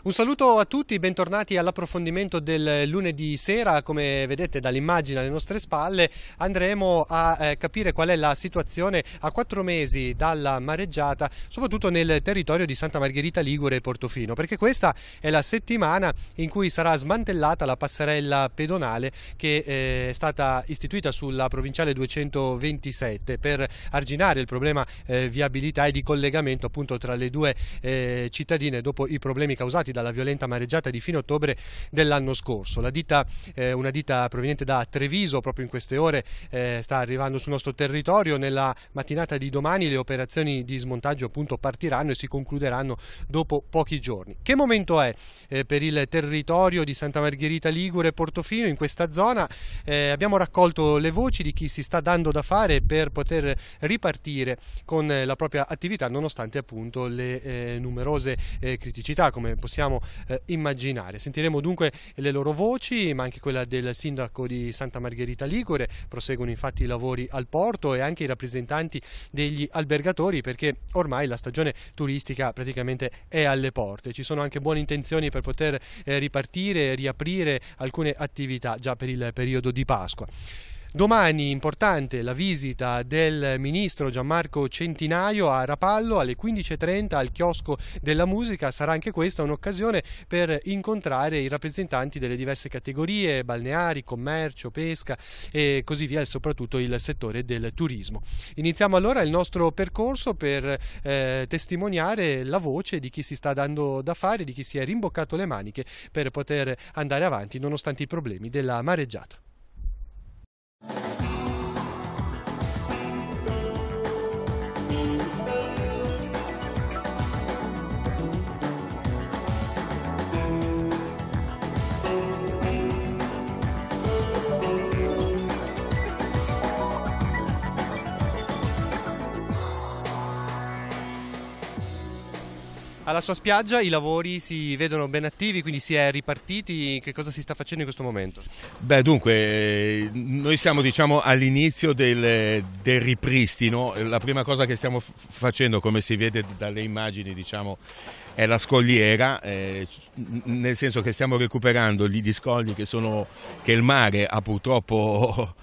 Un saluto a tutti, bentornati all'approfondimento del lunedì sera. Come vedete dall'immagine alle nostre spalle andremo a capire qual è la situazione a 4 mesi dalla mareggiata, soprattutto nel territorio di Santa Margherita Ligure e Portofino, perché questa è la settimana in cui sarà smantellata la passerella pedonale che è stata istituita sulla provinciale 227 per arginare il problema viabilità e di collegamento appunto tra le due cittadine dopo i problemi causati dalla violenta mareggiata di fine ottobre dell'anno scorso. La ditta, una ditta proveniente da Treviso, proprio in queste ore sta arrivando sul nostro territorio. Nella mattinata di domani le operazioni di smontaggio appunto partiranno e si concluderanno dopo pochi giorni. Che momento è per il territorio di Santa Margherita Ligure e Portofino? In questa zona abbiamo raccolto le voci di chi si sta dando da fare per poter ripartire con la propria attività nonostante appunto le numerose criticità, come possiamo immaginare. Sentiremo dunque le loro voci, ma anche quella del sindaco di Santa Margherita Ligure. Proseguono infatti i lavori al porto e anche i rappresentanti degli albergatori, perché ormai la stagione turistica praticamente è alle porte. Ci sono anche buone intenzioni per poter ripartire e riaprire alcune attività già per il periodo di Pasqua. Domani importante la visita del ministro Gianmarco Centinaio a Rapallo alle 15:30 al chiosco della musica. Sarà anche questa un'occasione per incontrare i rappresentanti delle diverse categorie balneari, commercio, pesca e così via, e soprattutto il settore del turismo. Iniziamo allora il nostro percorso per testimoniare la voce di chi si sta dando da fare, di chi si è rimboccato le maniche per poter andare avanti nonostante i problemi della mareggiata. Alla sua spiaggia i lavori si vedono ben attivi, quindi si è ripartiti. Che cosa si sta facendo in questo momento? Beh, dunque, noi siamo all'inizio del ripristino. La prima cosa che stiamo facendo, come si vede dalle immagini, è la scogliera, nel senso che stiamo recuperando gli scogli che il mare ha purtroppo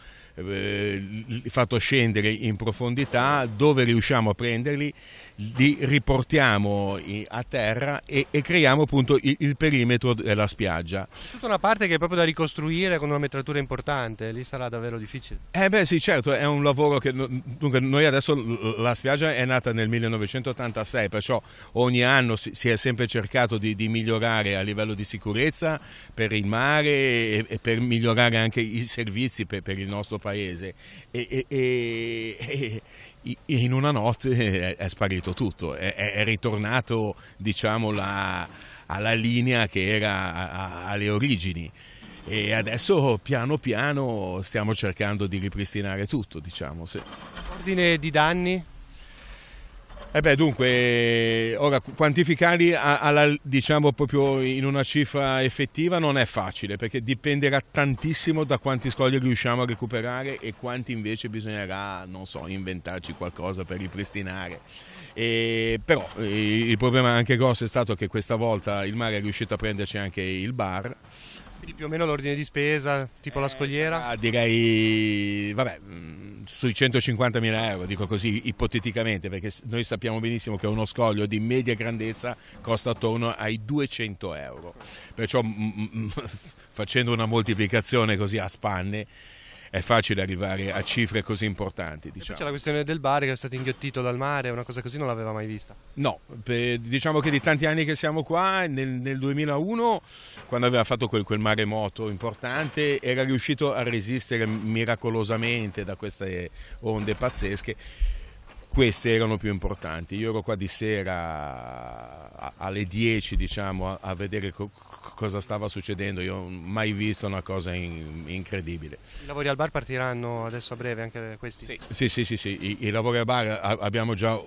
fatto scendere in profondità. Dove riusciamo a prenderli li riportiamo a terra e creiamo appunto il perimetro della spiaggia. Tutta una parte che è proprio da ricostruire con una metratura importante, lì sarà davvero difficile. Beh sì, certo, è un lavoro che dunque noi adesso, la spiaggia è nata nel 1986, perciò ogni anno si è sempre cercato di migliorare a livello di sicurezza per il mare e per migliorare anche i servizi per il nostro paese. In una notte è sparito tutto, è ritornato alla linea che era alle origini, e adesso piano piano stiamo cercando di ripristinare tutto, Sì. Ordine di danni? Dunque, ora quantificarli proprio in una cifra effettiva non è facile, perché dipenderà tantissimo da quanti scogli riusciamo a recuperare e quanti invece bisognerà, non so, inventarci qualcosa per ripristinare. Però il problema anche grosso è stato che questa volta il mare è riuscito a prenderci anche il bar. Quindi più o meno l'ordine di spesa, tipo la scogliera? Direi, sui 150.000 euro, dico così ipoteticamente, perché noi sappiamo benissimo che uno scoglio di media grandezza costa attorno ai 200 euro. Perciò facendo una moltiplicazione così a spanne è facile arrivare a cifre così importanti. C'è la questione del bar che è stato inghiottito dal mare, una cosa così non l'aveva mai vista. No, diciamo che di tanti anni che siamo qua, nel 2001, quando aveva fatto quel maremoto importante, era riuscito a resistere miracolosamente da queste onde pazzesche. Queste erano più importanti. Io ero qua di sera alle 10, a vedere cosa stava succedendo. Io non ho mai visto una cosa incredibile. I lavori al bar partiranno adesso a breve, anche questi? Sì. I lavori al bar abbiamo già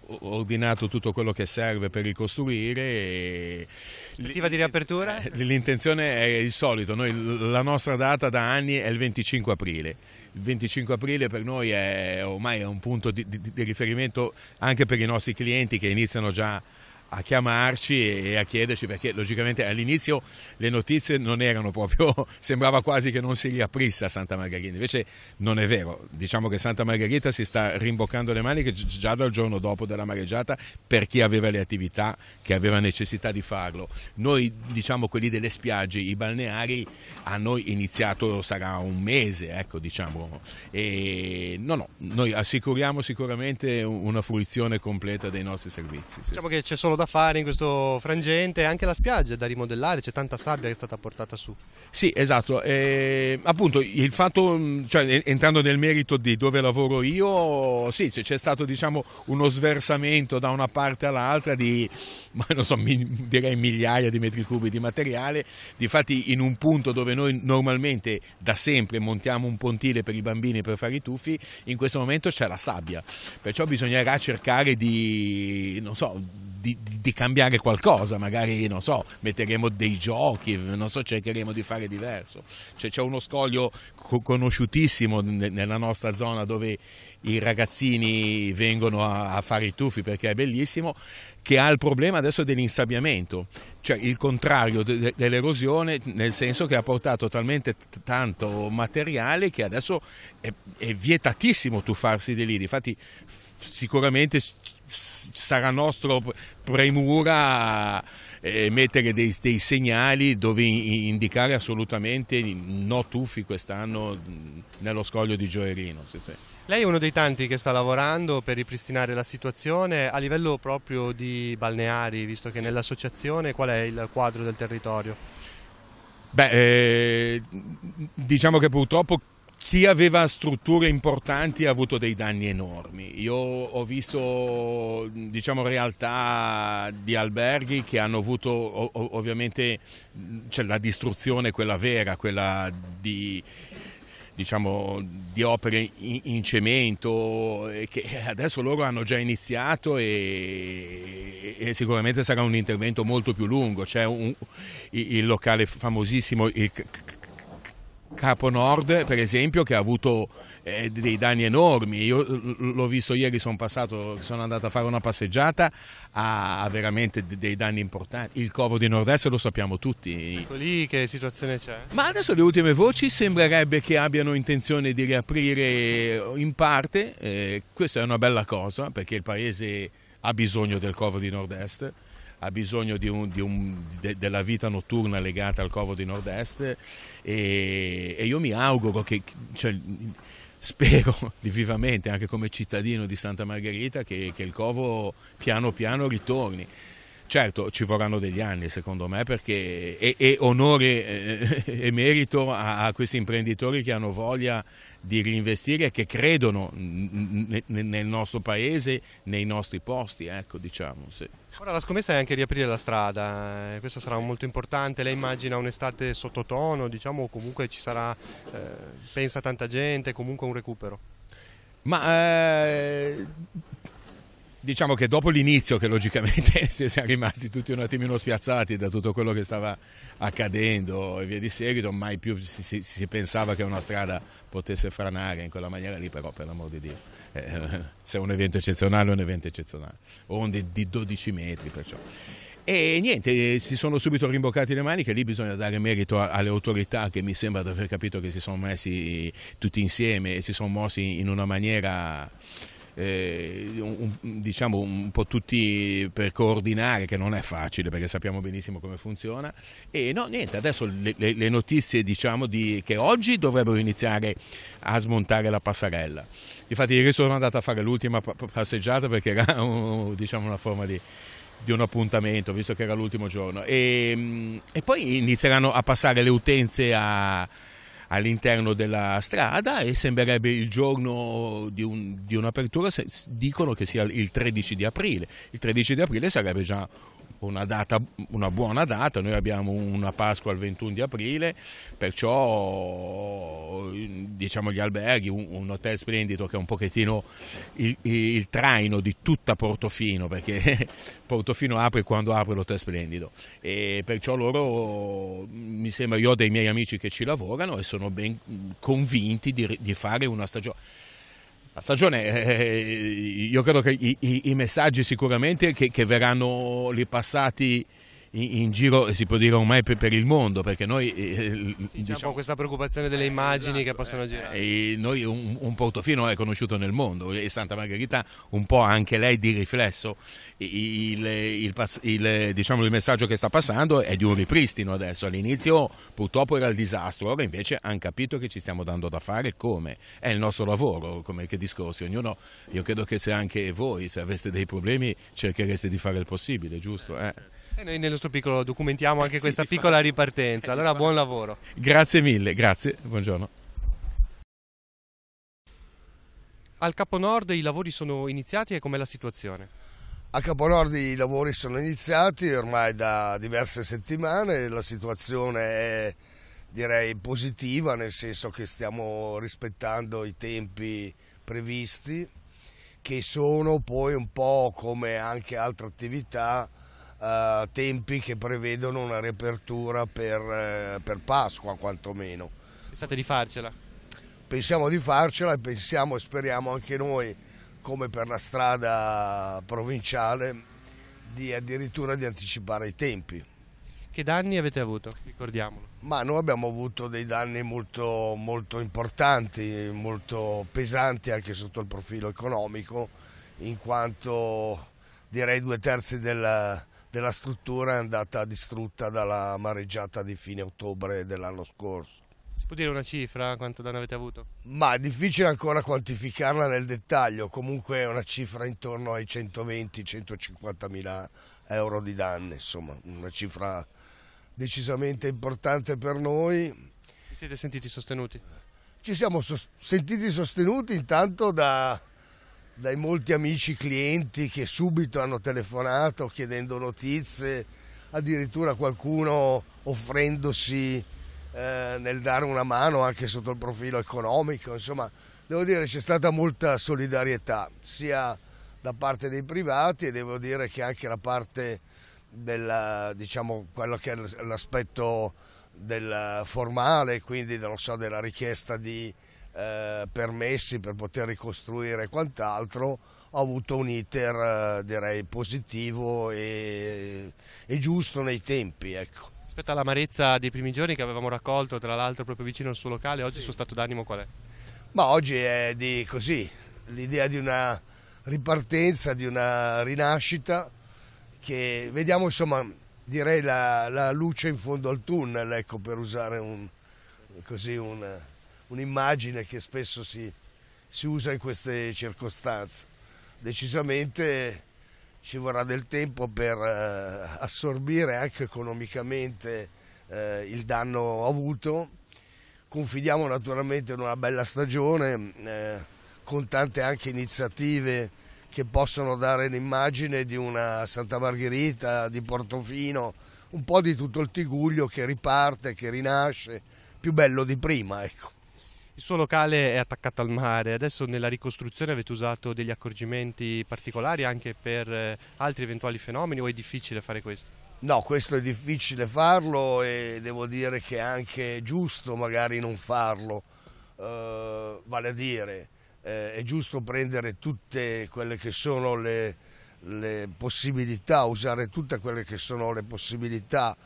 ordinato tutto quello che serve per ricostruire. L'attiva di riapertura? L'intenzione è il solito. La nostra data da anni è il 25 aprile. Il 25 aprile per noi è ormai un punto di riferimento anche per i nostri clienti, che iniziano già a chiamarci e a chiederci, perché logicamente all'inizio le notizie non erano proprio, sembrava quasi che non si riaprisse a Santa Margherita, invece non è vero, diciamo che Santa Margherita si sta rimboccando le maniche già dal giorno dopo della mareggiata per chi aveva le attività, che aveva necessità di farlo. Noi, diciamo, quelli delle spiagge, i balneari, a noi iniziato sarà un mese, ecco, diciamo, e noi assicuriamo sicuramente una fruizione completa dei nostri servizi. Diciamo che c'è solo da fare in questo frangente, anche la spiaggia è da rimodellare, c'è tanta sabbia che è stata portata su. Sì, esatto, appunto il fatto, cioè, entrando nel merito di dove lavoro io, sì, c'è stato, diciamo, uno sversamento da una parte all'altra di, non so, direi migliaia di metri cubi di materiale. Difatti in un punto dove noi normalmente da sempre montiamo un pontile per i bambini per fare i tuffi, in questo momento c'è la sabbia, perciò bisognerà cercare di, non so, di cambiare qualcosa, magari, non so, metteremo dei giochi, non so, cercheremo di fare diverso. C'è uno scoglio conosciutissimo nella nostra zona dove i ragazzini vengono a fare i tuffi perché è bellissimo, che ha il problema adesso dell'insabbiamento, cioè il contrario dell'erosione, nel senso che ha portato talmente tanto materiale che adesso è vietatissimo tuffarsi di lì. Infatti sicuramente sarà nostro premura mettere dei segnali dove indicare assolutamente no tuffi quest'anno nello scoglio di Gioerino. Lei è uno dei tanti che sta lavorando per ripristinare la situazione a livello proprio di balneari, visto che nell'associazione qual è il quadro del territorio? Beh, diciamo che purtroppo chi aveva strutture importanti ha avuto dei danni enormi. Io ho visto, diciamo, realtà di alberghi che hanno avuto ovviamente, cioè, la distruzione, quella vera, quella di, diciamo, di opere in cemento, che adesso loro hanno già iniziato e sicuramente sarà un intervento molto più lungo. C'è il locale famosissimo, il Capo Nord, per esempio, che ha avuto dei danni enormi. Io l'ho visto ieri, sono andato a fare una passeggiata, ha veramente dei danni importanti. Il Covo di Nord-Est lo sappiamo tutti. Ecco lì che situazione c'è? Ma adesso le ultime voci sembrerebbe che abbiano intenzione di riaprire in parte, questa è una bella cosa perché il paese ha bisogno del Covo di Nord-Est, ha bisogno della vita notturna legata al Covo di Nord-Est e io mi auguro che, cioè, spero vivamente anche come cittadino di Santa Margherita che il Covo piano piano ritorni. Certo, ci vorranno degli anni secondo me, perché è onore e merito a questi imprenditori che hanno voglia di reinvestire e che credono nel nostro paese, nei nostri posti, ecco, diciamo, sì. Ora la scommessa è anche riaprire la strada, questo sarà molto importante. Lei immagina un'estate sottotono, diciamo, comunque ci sarà, pensa tanta gente, comunque un recupero? Ma diciamo che dopo l'inizio, che logicamente siamo rimasti tutti un attimino spiazzati da tutto quello che stava accadendo e via di seguito, mai più si pensava che una strada potesse franare in quella maniera lì, però per l'amor di Dio, se è un evento eccezionale è un evento eccezionale, onde di 12 metri perciò. E niente, si sono subito rimboccati le maniche, lì bisogna dare merito alle autorità che mi sembra di aver capito che si sono messi tutti insieme e si sono mossi in una maniera, diciamo, un po' tutti per coordinare, che non è facile perché sappiamo benissimo come funziona. E no, niente, adesso le notizie, diciamo, che oggi dovrebbero iniziare a smontare la passerella. Infatti ieri sono andato a fare l'ultima passeggiata perché era diciamo una forma di un appuntamento, visto che era l'ultimo giorno, e poi inizieranno a passare le utenze all'interno della strada e sembrerebbe il giorno di un'apertura, dicono che sia il 13 di aprile. Il 13 di aprile sarebbe già una buona data, noi abbiamo una Pasqua il 21 di aprile, perciò, diciamo, gli alberghi, un hotel splendido che è un pochettino il traino di tutta Portofino, perché Portofino apre quando apre l'hotel splendido, e perciò loro, mi sembra, io ho dei miei amici che ci lavorano e sono ben convinti di fare una stagione. La stagione, io credo che i messaggi sicuramente che verranno ripassati in giro, si può dire ormai per il mondo, perché noi Diciamo questa preoccupazione delle immagini esatto, che possono girare. noi un Portofino è conosciuto nel mondo e Santa Margherita un po' anche lei di riflesso diciamo, il messaggio che sta passando è di un ripristino adesso. All'inizio purtroppo era il disastro, ora invece hanno capito che ci stiamo dando da fare, come è il nostro lavoro, come che discorsi, ognuno, io credo che se anche voi, se aveste dei problemi, cerchereste di fare il possibile, giusto? E noi nel nostro piccolo documentiamo anche questa piccola ripartenza, allora buon lavoro. Grazie mille, grazie, buongiorno. Al Capo Nord i lavori sono iniziati e com'è la situazione? A Capo Nord i lavori sono iniziati ormai da diverse settimane, la situazione è direi positiva, nel senso che stiamo rispettando i tempi previsti, che sono poi un po' come anche altre attività, tempi che prevedono una riapertura per Pasqua quantomeno. Pensate di farcela? Pensiamo di farcela e pensiamo e speriamo anche noi, come per la strada provinciale, addirittura di anticipare i tempi. Che danni avete avuto? Ricordiamolo. Ma noi abbiamo avuto dei danni molto, molto importanti, molto pesanti anche sotto il profilo economico, in quanto direi 2/3 della struttura è andata distrutta dalla mareggiata di fine ottobre dell'anno scorso. Si può dire una cifra, quanto danno avete avuto? Ma è difficile ancora quantificarla nel dettaglio, comunque è una cifra intorno ai 120-150 mila euro di danni, insomma una cifra decisamente importante per noi. Vi siete sentiti sostenuti? Ci siamo sentiti sostenuti intanto dai molti amici clienti che subito hanno telefonato chiedendo notizie, addirittura qualcuno offrendosi nel dare una mano anche sotto il profilo economico. Insomma, devo dire c'è stata molta solidarietà sia da parte dei privati e devo dire che anche la parte diciamo quello che è l'aspetto del formale, quindi non so, della richiesta di permessi per poter ricostruire e quant'altro, ha avuto un iter direi positivo e giusto nei tempi, ecco. Rispetto all'amarezza dei primi giorni che avevamo raccolto, tra l'altro proprio vicino al suo locale, oggi il suo stato d'animo qual è? Ma oggi è l'idea di una ripartenza, di una rinascita, che vediamo, insomma, direi la luce in fondo al tunnel, ecco, per usare un'immagine che spesso si usa in queste circostanze. Decisamente ci vorrà del tempo per assorbire anche economicamente il danno avuto. Confidiamo naturalmente in una bella stagione con tante anche iniziative che possono dare l'immagine di una Santa Margherita, di Portofino, un po' di tutto il Tigullio che riparte, che rinasce, più bello di prima, ecco. Il suo locale è attaccato al mare, adesso nella ricostruzione avete usato degli accorgimenti particolari anche per altri eventuali fenomeni o è difficile fare questo? No, questo è difficile farlo e devo dire che è anche giusto magari non farlo, vale a dire è giusto prendere tutte quelle che sono le possibilità, usare tutte quelle che sono le possibilità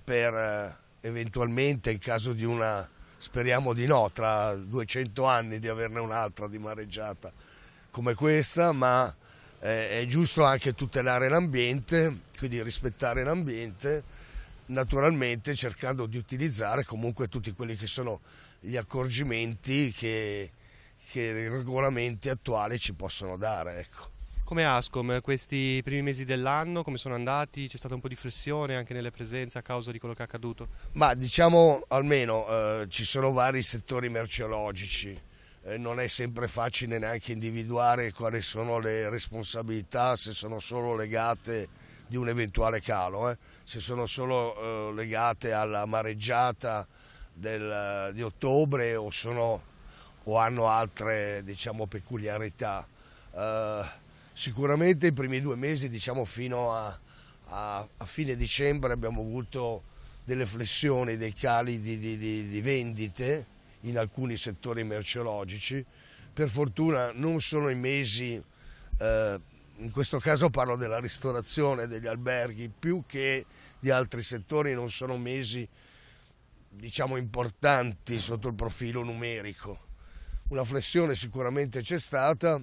per eventualmente in caso di una, speriamo di no, tra 200 anni di averne un'altra di mareggiata come questa, ma è giusto anche tutelare l'ambiente, quindi rispettare l'ambiente, naturalmente cercando di utilizzare comunque tutti quelli che sono gli accorgimenti che i regolamenti attuali ci possono dare, ecco. Come Ascom, questi primi mesi dell'anno, come sono andati? C'è stata un po' di flessione anche nelle presenze a causa di quello che è accaduto? Ma diciamo almeno ci sono vari settori merceologici, non è sempre facile neanche individuare quali sono le responsabilità, se sono solo legate di un eventuale calo, se sono solo legate alla mareggiata di ottobre o hanno altre, diciamo, peculiarità. Sicuramente i primi 2 mesi, diciamo fino a fine dicembre, abbiamo avuto delle flessioni, dei cali di vendite in alcuni settori merceologici, per fortuna non sono i mesi, in questo caso parlo della ristorazione, degli alberghi, più che di altri settori, non sono mesi, diciamo, importanti sotto il profilo numerico. Una flessione sicuramente c'è stata,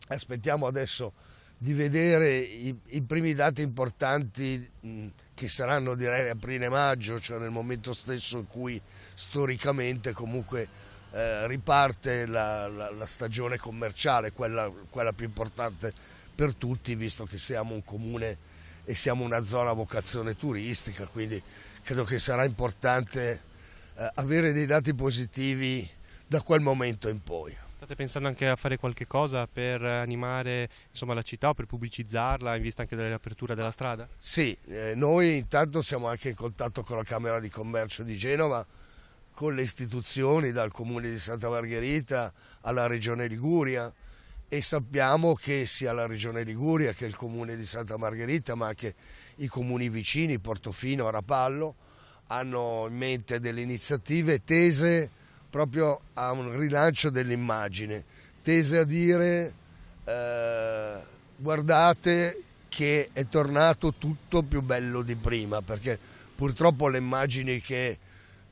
aspettiamo adesso di vedere i primi dati importanti che saranno, direi, aprile-maggio, cioè nel momento stesso in cui storicamente comunque riparte la stagione commerciale, quella più importante per tutti, visto che siamo un comune e siamo una zona a vocazione turistica, quindi credo che sarà importante avere dei dati positivi da quel momento in poi. State pensando anche a fare qualche cosa per animare, insomma, la città o per pubblicizzarla in vista anche dell'apertura della strada? Sì, noi intanto siamo anche in contatto con la Camera di Commercio di Genova, con le istituzioni, dal Comune di Santa Margherita alla Regione Liguria, e sappiamo che sia la Regione Liguria che il Comune di Santa Margherita, ma anche i comuni vicini, Portofino, Rapallo, hanno in mente delle iniziative tese proprio a un rilancio dell'immagine, tese a dire guardate che è tornato tutto più bello di prima, perché purtroppo le immagini che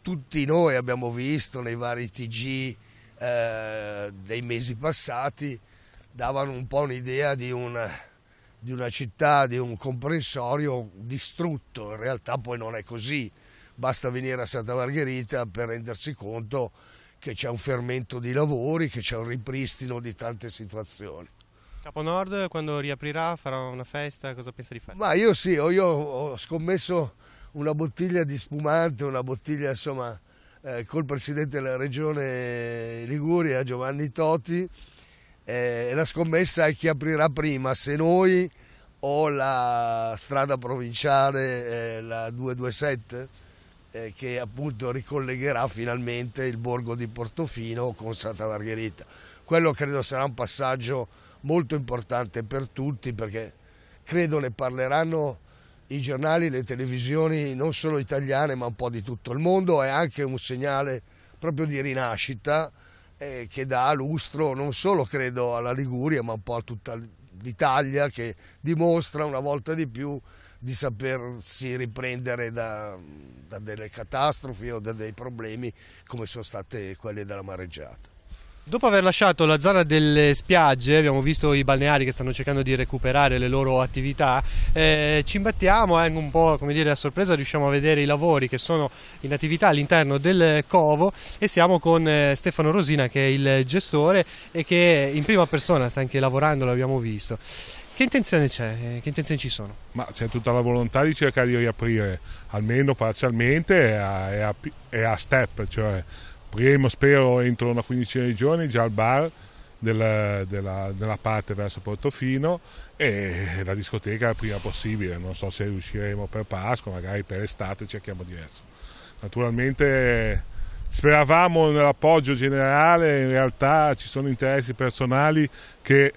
tutti noi abbiamo visto nei vari TG dei mesi passati davano un po' un'idea di una città, di un comprensorio distrutto. In realtà poi non è così, basta venire a Santa Margherita per rendersi conto che c'è un fermento di lavori, che c'è un ripristino di tante situazioni. Capo Nord, quando riaprirà, farà una festa, cosa pensa di fare? Ma io sì, io ho scommesso una bottiglia di spumante, una bottiglia, insomma, col presidente della regione Liguria, Giovanni Toti, e la scommessa è chi aprirà prima, se noi o la strada provinciale, la 227, che appunto ricollegherà finalmente il borgo di Portofino con Santa Margherita. Quello credo sarà un passaggio molto importante per tutti, perché credo ne parleranno i giornali, le televisioni non solo italiane ma un po' di tutto il mondo. È anche un segnale proprio di rinascita che dà lustro non solo credo alla Liguria ma un po' a tutta l'Italia, che dimostra una volta di più di sapersi riprendere da delle catastrofi o da dei problemi come sono state quelle della mareggiata. Dopo aver lasciato la zona delle spiagge, abbiamo visto i balneari che stanno cercando di recuperare le loro attività, ci imbattiamo anche un po', come dire, a sorpresa, riusciamo a vedere i lavori che sono in attività all'interno del covo, e siamo con Stefano Rosina, che è il gestore e che in prima persona sta anche lavorando, l'abbiamo visto. Che intenzione c'è? Che intenzioni ci sono? Ma c'è tutta la volontà di cercare di riaprire, almeno parzialmente e a step, cioè prima, spero entro una quindicina di giorni, già il bar della parte verso Portofino e la discoteca il prima possibile. Non so se riusciremo per Pasqua, magari per estate cerchiamo diverso. Naturalmente speravamo nell'appoggio generale, in realtà ci sono interessi personali che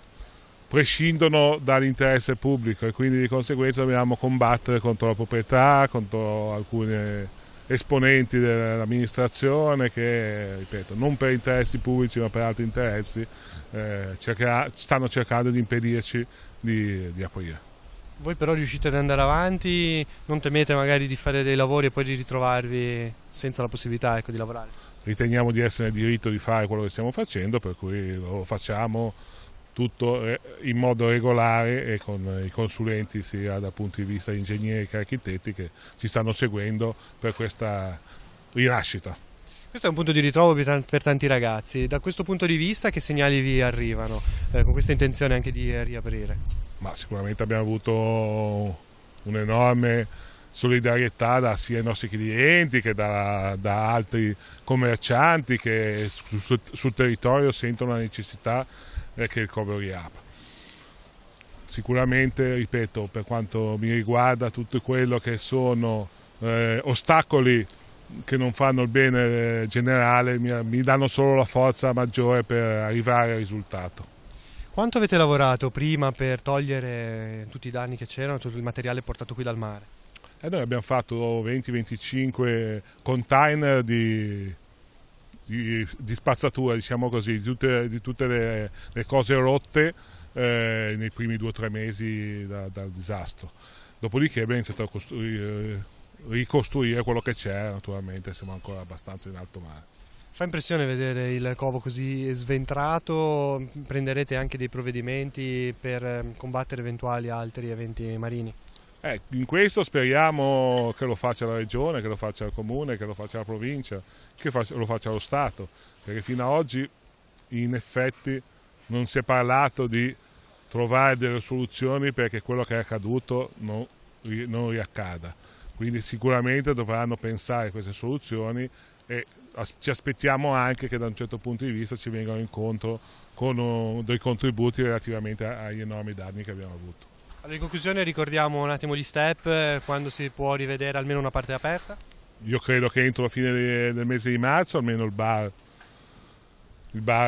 prescindono dall'interesse pubblico e quindi di conseguenza dobbiamo combattere contro la proprietà, contro alcuni esponenti dell'amministrazione che, ripeto, non per interessi pubblici ma per altri interessi stanno cercando di impedirci di aprire. Voi però riuscite ad andare avanti, non temete magari di fare dei lavori e poi di ritrovarvi senza la possibilità, ecco, di lavorare? Riteniamo di essere nel diritto di fare quello che stiamo facendo, per cui lo facciamo tutto in modo regolare e con i consulenti sia dal punto di vista ingegneri che architetti che ci stanno seguendo per questa rinascita. Questo è un punto di ritrovo per tanti ragazzi. Da questo punto di vista che segnali vi arrivano con questa intenzione anche di riaprire? Ma sicuramente abbiamo avuto un'enorme solidarietà sia ai nostri clienti che da altri commercianti che sul territorio sentono la necessità che il covo riapra. Sicuramente, ripeto, per quanto mi riguarda, tutto quello che sono ostacoli che non fanno il bene generale mi danno solo la forza maggiore per arrivare al risultato. Quanto avete lavorato prima per togliere tutti i danni che c'erano, tutto il materiale portato qui dal mare? Noi abbiamo fatto 20-25 container di spazzatura, diciamo così, di tutte le cose rotte nei primi 2 o 3 mesi dal disastro. Dopodiché abbiamo iniziato a ricostruire quello che c'è, naturalmente siamo ancora abbastanza in alto mare. Fa impressione vedere il covo così sventrato. Prenderete anche dei provvedimenti per combattere eventuali altri eventi marini? In questo speriamo che lo faccia la Regione, che lo faccia il Comune, che lo faccia la Provincia, che lo faccia lo Stato, perché fino ad oggi in effetti non si è parlato di trovare delle soluzioni perché quello che è accaduto non riaccada. Quindi sicuramente dovranno pensare a queste soluzioni e ci aspettiamo anche che da un certo punto di vista ci vengano incontro con dei contributi relativamente agli enormi danni che abbiamo avuto. Allora, in conclusione ricordiamo un attimo gli step, quando si può rivedere almeno una parte aperta? Io credo che entro la fine del mese di marzo almeno il bar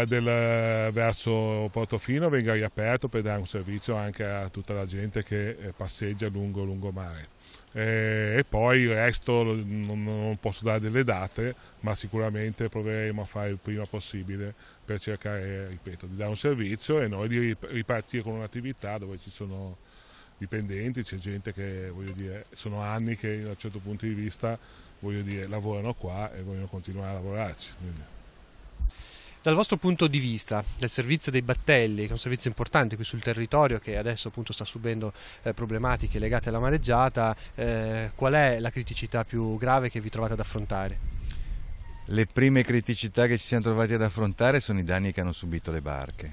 verso Portofino venga riaperto per dare un servizio anche a tutta la gente che passeggia lungo lungomare. E poi il resto non posso dare delle date, ma sicuramente proveremo a fare il prima possibile per cercare, ripeto, di dare un servizio e noi di ripartire con un'attività dove ci sono dipendenti, c'è gente che, voglio dire, sono anni che da un certo punto di vista, voglio dire, lavorano qua e vogliono continuare a lavorarci. Quindi. Dal vostro punto di vista, del servizio dei battelli, che è un servizio importante qui sul territorio, che adesso appunto sta subendo problematiche legate alla mareggiata, qual è la criticità più grave che vi trovate ad affrontare? Le prime criticità che ci siamo trovati ad affrontare sono i danni che hanno subito le barche.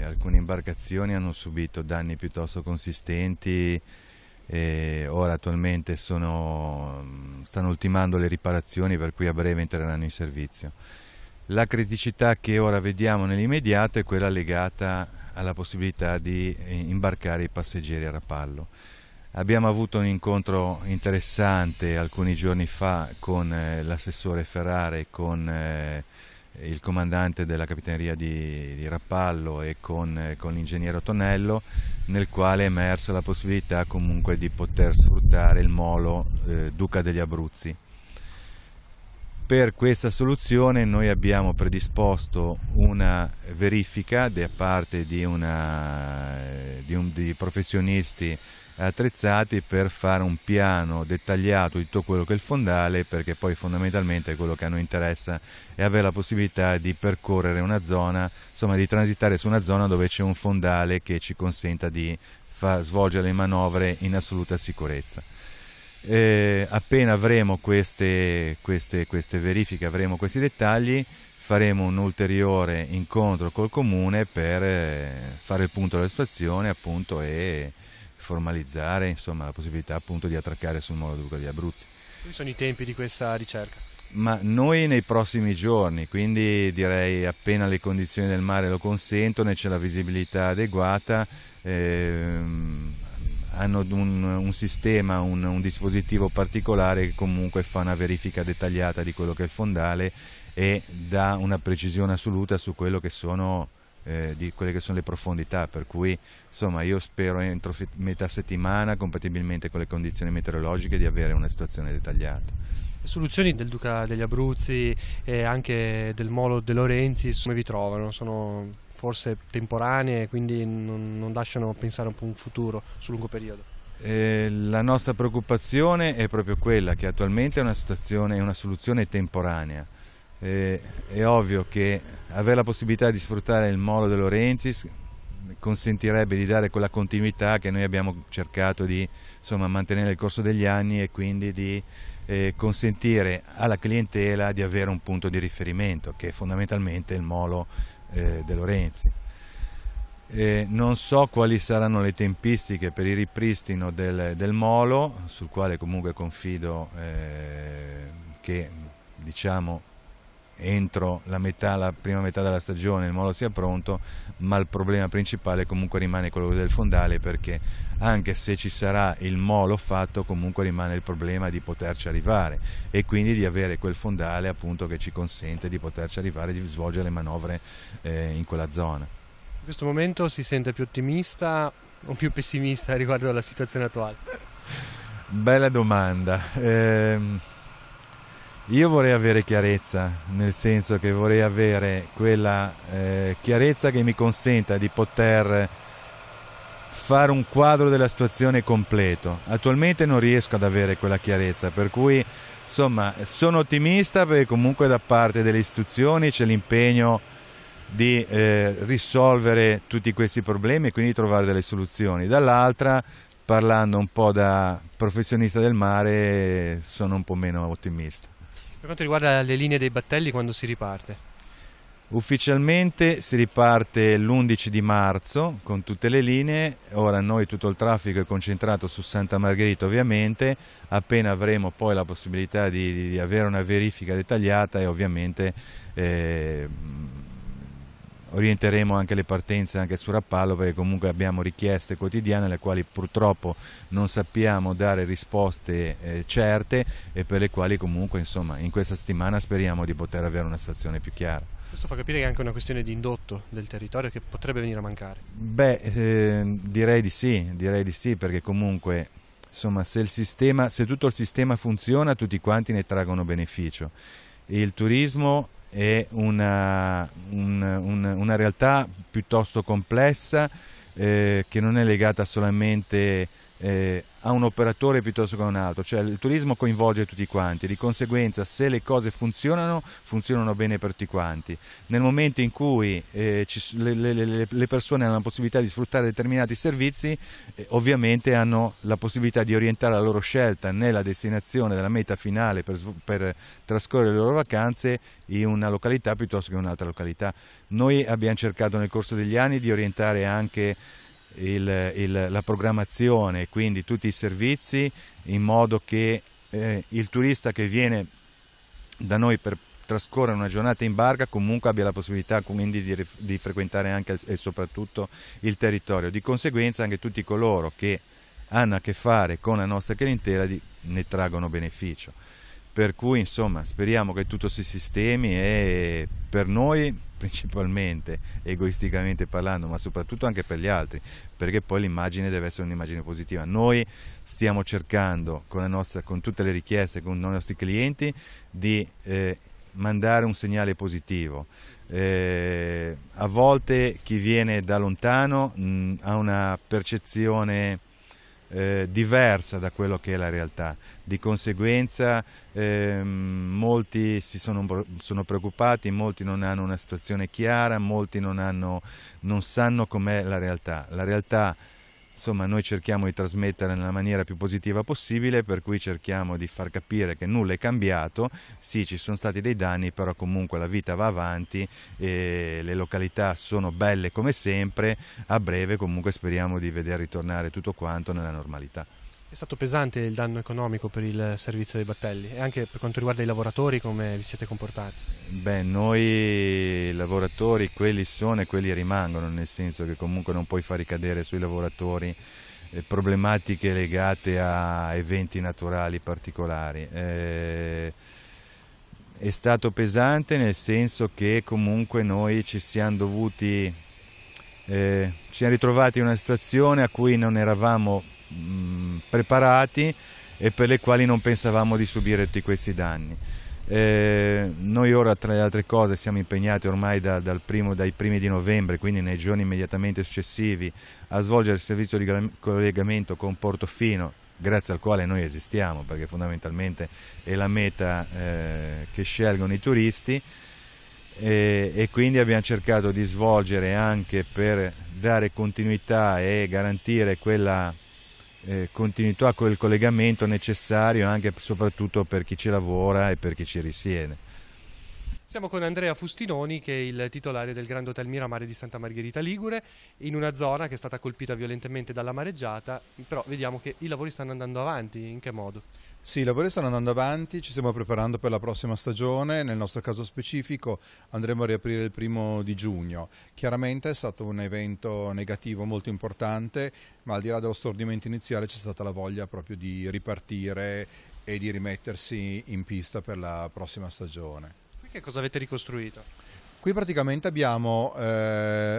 Alcune imbarcazioni hanno subito danni piuttosto consistenti e ora attualmente stanno ultimando le riparazioni, per cui a breve entreranno in servizio. La criticità che ora vediamo nell'immediato è quella legata alla possibilità di imbarcare i passeggeri a Rapallo. Abbiamo avuto un incontro interessante alcuni giorni fa con l'assessore Ferrara e con il comandante della Capitaneria di Rapallo e con l'ingegnere Tonello, nel quale è emersa la possibilità comunque di poter sfruttare il molo Duca degli Abruzzi. Per questa soluzione noi abbiamo predisposto una verifica da parte di professionisti attrezzati per fare un piano dettagliato di tutto quello che è il fondale, perché poi fondamentalmente quello che a noi interessa è avere la possibilità di percorrere una zona, insomma di transitare su una zona dove c'è un fondale che ci consenta di svolgere le manovre in assoluta sicurezza. Appena avremo queste verifiche, avremo questi dettagli, faremo un ulteriore incontro col Comune per fare il punto della situazione appunto e formalizzare insomma, la possibilità appunto di attraccare sul molo Duca degli Abruzzi. Quali sono i tempi di questa ricerca? Ma noi nei prossimi giorni, quindi direi appena le condizioni del mare lo consentono e c'è la visibilità adeguata, hanno un sistema, un dispositivo particolare che comunque fa una verifica dettagliata di quello che è il fondale e dà una precisione assoluta su quello che sono, di quelle che sono le profondità, per cui insomma io spero entro metà settimana, compatibilmente con le condizioni meteorologiche, di avere una situazione dettagliata. Le soluzioni del Duca degli Abruzzi e anche del molo De Lorenzi come vi trovano? Sono forse temporanee, quindi non lasciano pensare un po' un futuro sul lungo periodo? La nostra preoccupazione è proprio quella che attualmente è una soluzione temporanea. È ovvio che avere la possibilità di sfruttare il molo De Lorenzi consentirebbe di dare quella continuità che noi abbiamo cercato di mantenere nel corso degli anni e quindi di consentire alla clientela di avere un punto di riferimento che è fondamentalmente il molo De Lorenzi. Non so quali saranno le tempistiche per il ripristino del molo, sul quale comunque confido che entro la prima metà della stagione il molo sia pronto, ma il problema principale comunque rimane quello del fondale, perché anche se ci sarà il molo fatto comunque rimane il problema di poterci arrivare e quindi di avere quel fondale appunto che ci consente di poterci arrivare e di svolgere le manovre in quella zona. In questo momento si sente più ottimista o più pessimista riguardo alla situazione attuale? Bella domanda. Io vorrei avere chiarezza, nel senso che vorrei avere quella chiarezza che mi consenta di poter fare un quadro della situazione completo. Attualmente non riesco ad avere quella chiarezza, per cui insomma sono ottimista perché comunque da parte delle istituzioni c'è l'impegno di risolvere tutti questi problemi e quindi trovare delle soluzioni. Dall'altra, parlando un po' da professionista del mare, sono un po' meno ottimista. Per quanto riguarda le linee dei battelli, quando si riparte? Ufficialmente si riparte l'11 di marzo con tutte le linee. Ora noi tutto il traffico è concentrato su Santa Margherita ovviamente, appena avremo poi la possibilità di avere una verifica dettagliata e ovviamente orienteremo anche le partenze anche su Rapallo, perché comunque abbiamo richieste quotidiane alle quali purtroppo non sappiamo dare risposte certe e per le quali comunque insomma in questa settimana speriamo di poter avere una situazione più chiara. Questo fa capire che è anche una questione di indotto del territorio che potrebbe venire a mancare. Direi di sì, perché comunque insomma se tutto il sistema funziona tutti quanti ne traggono beneficio. Il turismo è una realtà piuttosto complessa che non è legata solamente a un operatore piuttosto che a un altro, cioè il turismo coinvolge tutti quanti, di conseguenza se le cose funzionano bene per tutti quanti. Nel momento in cui le persone hanno la possibilità di sfruttare determinati servizi, ovviamente hanno la possibilità di orientare la loro scelta nella destinazione della meta finale per trascorrere le loro vacanze in una località piuttosto che in un'altra località. Noi abbiamo cercato nel corso degli anni di orientare anche la programmazione, quindi tutti i servizi, in modo che il turista che viene da noi per trascorrere una giornata in barca comunque abbia la possibilità quindi di frequentare anche e soprattutto il territorio. Di conseguenza anche tutti coloro che hanno a che fare con la nostra clientela ne traggono beneficio. Per cui insomma speriamo che tutto si sistemi e per noi principalmente, egoisticamente parlando, ma soprattutto anche per gli altri, perché poi l'immagine deve essere un'immagine positiva. Noi stiamo cercando con tutte le richieste, con i nostri clienti, di mandare un segnale positivo. A volte chi viene da lontano ha una percezione diversa da quello che è la realtà, di conseguenza molti sono preoccupati, molti non hanno una situazione chiara, molti non sanno com'è la realtà. La realtà insomma noi cerchiamo di trasmettere nella maniera più positiva possibile, per cui cerchiamo di far capire che nulla è cambiato, sì ci sono stati dei danni, però comunque la vita va avanti e le località sono belle come sempre, a breve comunque speriamo di vedere ritornare tutto quanto nella normalità. È stato pesante il danno economico per il servizio dei battelli e anche per quanto riguarda i lavoratori, come vi siete comportati? Noi lavoratori quelli sono e quelli rimangono, nel senso che comunque non puoi far ricadere sui lavoratori problematiche legate a eventi naturali particolari. È stato pesante nel senso che comunque noi ci siamo ritrovati in una situazione a cui non eravamo preparati e per le quali non pensavamo di subire tutti questi danni. Noi ora tra le altre cose siamo impegnati ormai dai primi di novembre, quindi nei giorni immediatamente successivi, a svolgere il servizio di collegamento con Portofino, grazie al quale noi esistiamo, perché fondamentalmente è la meta che scelgono i turisti, e quindi abbiamo cercato di svolgere anche per dare continuità e garantire quella continuità a quel collegamento necessario anche e soprattutto per chi ci lavora e per chi ci risiede. Siamo con Andrea Fustinoni, che è il titolare del Grand Hotel Miramare di Santa Margherita Ligure, in una zona che è stata colpita violentemente dalla mareggiata, però vediamo che i lavori stanno andando avanti. In che modo? Sì, i lavori stanno andando avanti, ci stiamo preparando per la prossima stagione, nel nostro caso specifico andremo a riaprire il 1° di giugno. Chiaramente è stato un evento negativo molto importante, ma al di là dello stordimento iniziale c'è stata la voglia proprio di ripartire e di rimettersi in pista per la prossima stagione. Qui che cosa avete ricostruito? Qui praticamente abbiamo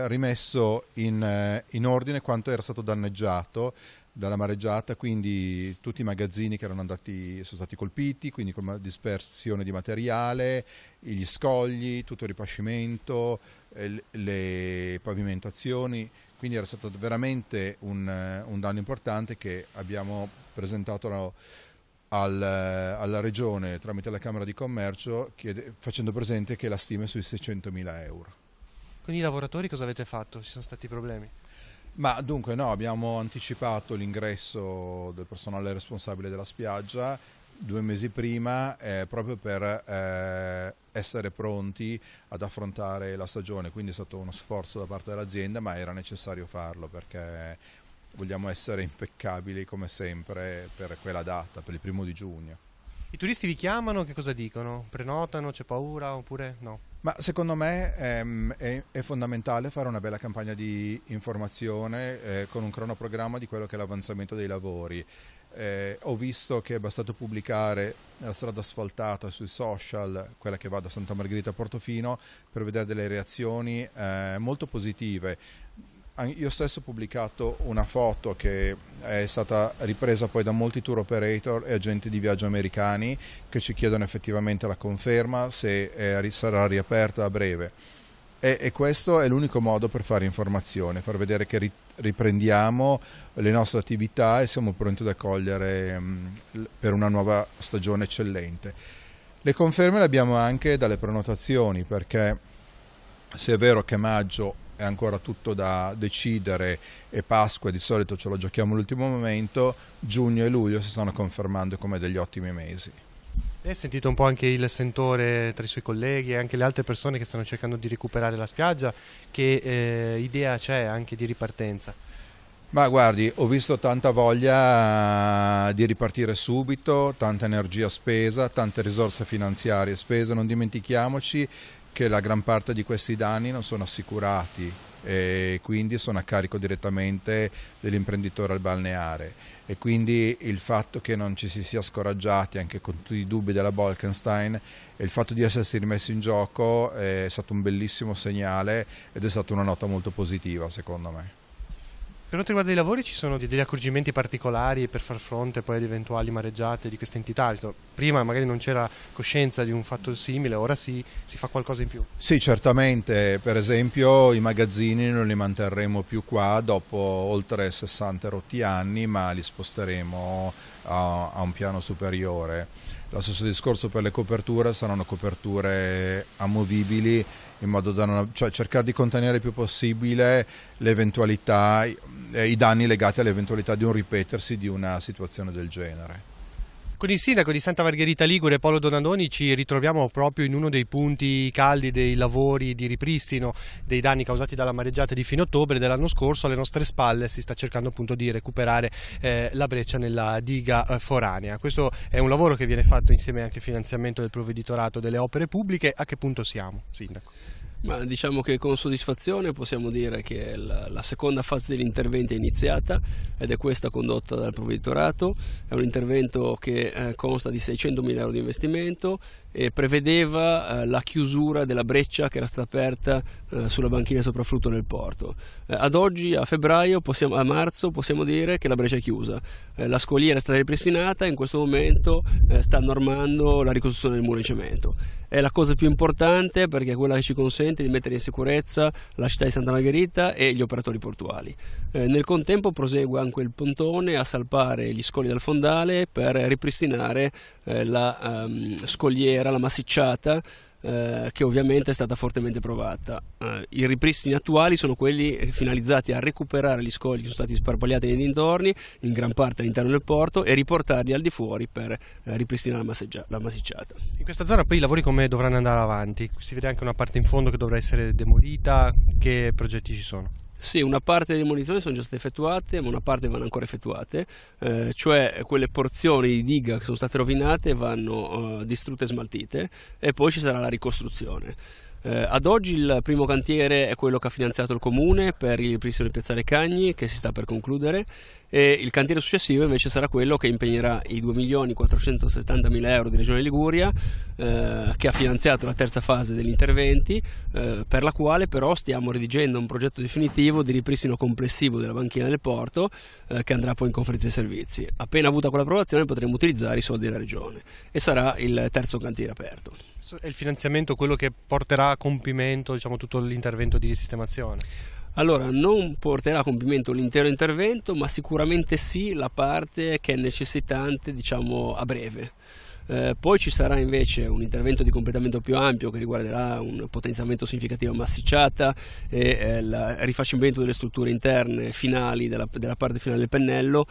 rimesso in ordine quanto era stato danneggiato dalla mareggiata, quindi tutti i magazzini che sono stati colpiti, quindi con dispersione di materiale, gli scogli, tutto il ripascimento, le pavimentazioni, quindi era stato veramente un danno importante che abbiamo presentato alla Regione tramite la Camera di Commercio, facendo presente che la stima è sui 600.000 euro. Con i lavoratori cosa avete fatto? Ci sono stati problemi? Ma dunque no, abbiamo anticipato l'ingresso del personale responsabile della spiaggia 2 mesi prima, proprio per essere pronti ad affrontare la stagione, quindi è stato uno sforzo da parte dell'azienda, ma era necessario farlo perché vogliamo essere impeccabili come sempre per quella data, per il 1° giugno. I turisti vi chiamano, che cosa dicono? Prenotano, c'è paura oppure no? Ma secondo me è fondamentale fare una bella campagna di informazione con un cronoprogramma di quello che è l'avanzamento dei lavori. Ho visto che è bastato pubblicare la strada asfaltata sui social, quella che va da Santa Margherita a Portofino, per vedere delle reazioni molto positive. Io stesso ho pubblicato una foto che è stata ripresa poi da molti tour operator e agenti di viaggio americani che ci chiedono effettivamente la conferma se sarà riaperta a breve. E questo è l'unico modo per fare informazione, far vedere che riprendiamo le nostre attività e siamo pronti ad accogliere per una nuova stagione eccellente. Le conferme le abbiamo anche dalle prenotazioni, perché se è vero che maggio è ancora tutto da decidere e Pasqua di solito ce lo giochiamo all'ultimo momento, giugno e luglio si stanno confermando come degli ottimi mesi. Lei ha sentito un po' anche il sentore tra i suoi colleghi e anche le altre persone che stanno cercando di recuperare la spiaggia, che idea c'è anche di ripartenza? Ma guardi, ho visto tanta voglia di ripartire subito, tanta energia spesa, tante risorse finanziarie spese, non dimentichiamoci che la gran parte di questi danni non sono assicurati e quindi sono a carico direttamente dell'imprenditore al balneare, e quindi il fatto che non ci si sia scoraggiati anche con tutti i dubbi della Bolkenstein e il fatto di essersi rimessi in gioco è stato un bellissimo segnale ed è stata una nota molto positiva secondo me. Per quanto riguarda i lavori, ci sono degli accorgimenti particolari per far fronte poi ad eventuali mareggiate di queste entità? Prima magari non c'era coscienza di un fatto simile, ora si fa qualcosa in più? Sì, certamente. Per esempio i magazzini non li manterremo più qua dopo oltre 60 rotti anni, ma li sposteremo a un piano superiore. Lo stesso discorso per le coperture, saranno coperture amovibili in modo da cercare di contenere il più possibile le eventualità, i danni legati all'eventualità di un ripetersi di una situazione del genere. Con il sindaco di Santa Margherita Ligure, Paolo Donadoni, ci ritroviamo proprio in uno dei punti caldi dei lavori di ripristino dei danni causati dalla mareggiata di fine ottobre dell'anno scorso. Alle nostre spalle si sta cercando appunto di recuperare la breccia nella diga foranea. Questo è un lavoro che viene fatto insieme anche al finanziamento del provveditorato delle opere pubbliche. A che punto siamo, sindaco? Ma diciamo che con soddisfazione possiamo dire che la seconda fase degli interventi è iniziata ed è questa condotta dal provveditorato. È un intervento che consta di 600.000 euro di investimento e prevedeva la chiusura della breccia che era stata aperta sulla banchina soprafflutto del porto. Ad oggi, a marzo, possiamo dire che la breccia è chiusa. La scogliera è stata ripristinata e in questo momento sta normando la ricostruzione del muro di cemento. È la cosa più importante perché è quella che ci consente di mettere in sicurezza la città di Santa Margherita e gli operatori portuali. Nel contempo prosegue anche il pontone a salpare gli scogli dal fondale per ripristinare la scogliera, la massicciata, che ovviamente è stata fortemente provata. I ripristini attuali sono quelli finalizzati a recuperare gli scogli che sono stati sparpagliati nei dintorni, in gran parte all'interno del porto, e riportarli al di fuori per ripristinare la massicciata. In questa zona poi i lavori come dovranno andare avanti? Si vede anche una parte in fondo che dovrà essere demolita. Che progetti ci sono? Sì, una parte delle demolizioni sono già state effettuate, ma una parte vanno ancora effettuate, cioè quelle porzioni di diga che sono state rovinate vanno distrutte e smaltite, e poi ci sarà la ricostruzione. Ad oggi il primo cantiere è quello che ha finanziato il Comune per il ripristino di Piazzale Cagni, che si sta per concludere, e il cantiere successivo invece sarà quello che impegnerà i 2.470.000 euro di Regione Liguria, che ha finanziato la terza fase degli interventi, per la quale però stiamo redigendo un progetto definitivo di ripristino complessivo della banchina del porto, che andrà poi in conferenza dei servizi. Appena avuta quell'approvazione potremo utilizzare i soldi della Regione e sarà il terzo cantiere aperto. È il finanziamento quello che porterà a compimento, diciamo, tutto l'intervento di sistemazione? Allora, non porterà a compimento l'intero intervento, ma sicuramente sì la parte che è necessitante, diciamo, a breve. Poi ci sarà invece un intervento di completamento più ampio che riguarderà un potenziamento significativo a massicciata e il rifacimento delle strutture interne finali della parte finale del pennello,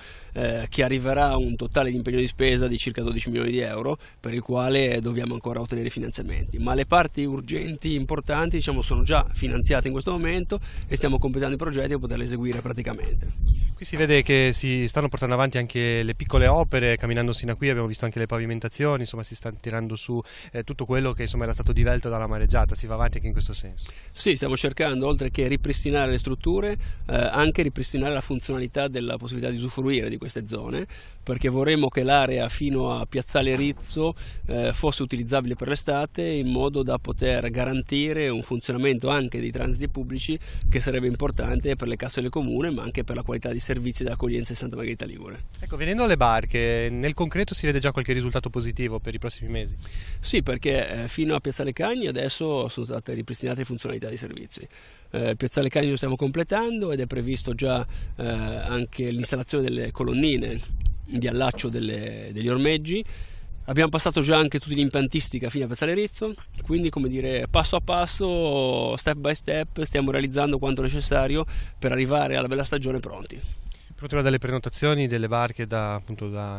che arriverà a un totale di impegno di spesa di circa 12 milioni di euro, per il quale dobbiamo ancora ottenere finanziamenti, ma le parti urgenti importanti, diciamo, sono già finanziate in questo momento e stiamo completando i progetti per poterle eseguire praticamente. Qui si vede che si stanno portando avanti anche le piccole opere, camminando sino a qui abbiamo visto anche le pavimentazioni, insomma si sta tirando su tutto quello che insomma era stato divelto dalla mareggiata, si va avanti anche in questo senso. Sì, stiamo cercando, oltre che ripristinare le strutture, anche ripristinare la funzionalità della possibilità di usufruire di queste zone, perché vorremmo che l'area fino a Piazzale Rizzo fosse utilizzabile per l'estate, in modo da poter garantire un funzionamento anche dei transiti pubblici, che sarebbe importante per le casse del comune, ma anche per la qualità di servizi dell'accoglienza di Santa Margherita Ligure. Ecco, venendo alle barche, nel concreto si vede già qualche risultato positivo per i prossimi mesi? Sì, perché fino a Piazzale Cagni adesso sono state ripristinate le funzionalità dei servizi. Piazzale Cagni lo stiamo completando ed è previsto già anche l'installazione delle colonnine di allaccio degli ormeggi. Abbiamo passato già anche tutti gli impiantistica fino a Piazzale Rizzo, quindi, come dire, passo a passo, step by step, stiamo realizzando quanto necessario per arrivare alla bella stagione pronti. Per quanto riguarda le prenotazioni delle barche da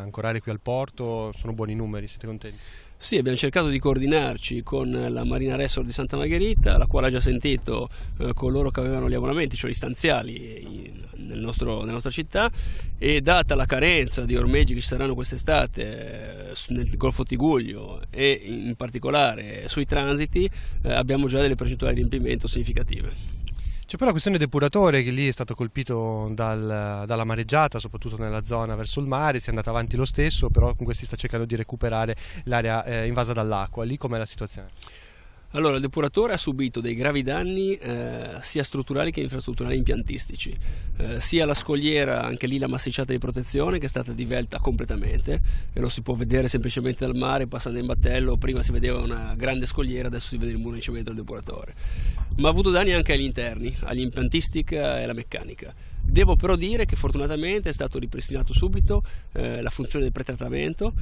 ancorare qui al porto, sono buoni numeri, siete contenti? Sì, abbiamo cercato di coordinarci con la Marina Resort di Santa Margherita, la quale ha già sentito coloro che avevano gli abbonamenti, cioè gli stanziali nella nostra città, e data la carenza di ormeggi che ci saranno quest'estate nel Golfo Tigullio e in particolare sui transiti, abbiamo già delle percentuali di riempimento significative. C'è poi la questione depuratore, che lì è stato colpito dalla mareggiata, soprattutto nella zona verso il mare, si è andato avanti lo stesso, però comunque si sta cercando di recuperare l'area invasa dall'acqua. Lì com'è la situazione? Allora, il depuratore ha subito dei gravi danni sia strutturali che infrastrutturali impiantistici, sia la scogliera, anche lì la massicciata di protezione, che è stata divelta completamente e lo si può vedere semplicemente dal mare passando in battello. Prima si vedeva una grande scogliera, adesso si vede il muro di cemento del depuratore, ma ha avuto danni anche agli interni, all'impiantistica e alla meccanica. Devo però dire che fortunatamente è stato ripristinato subito la funzione del pretrattamento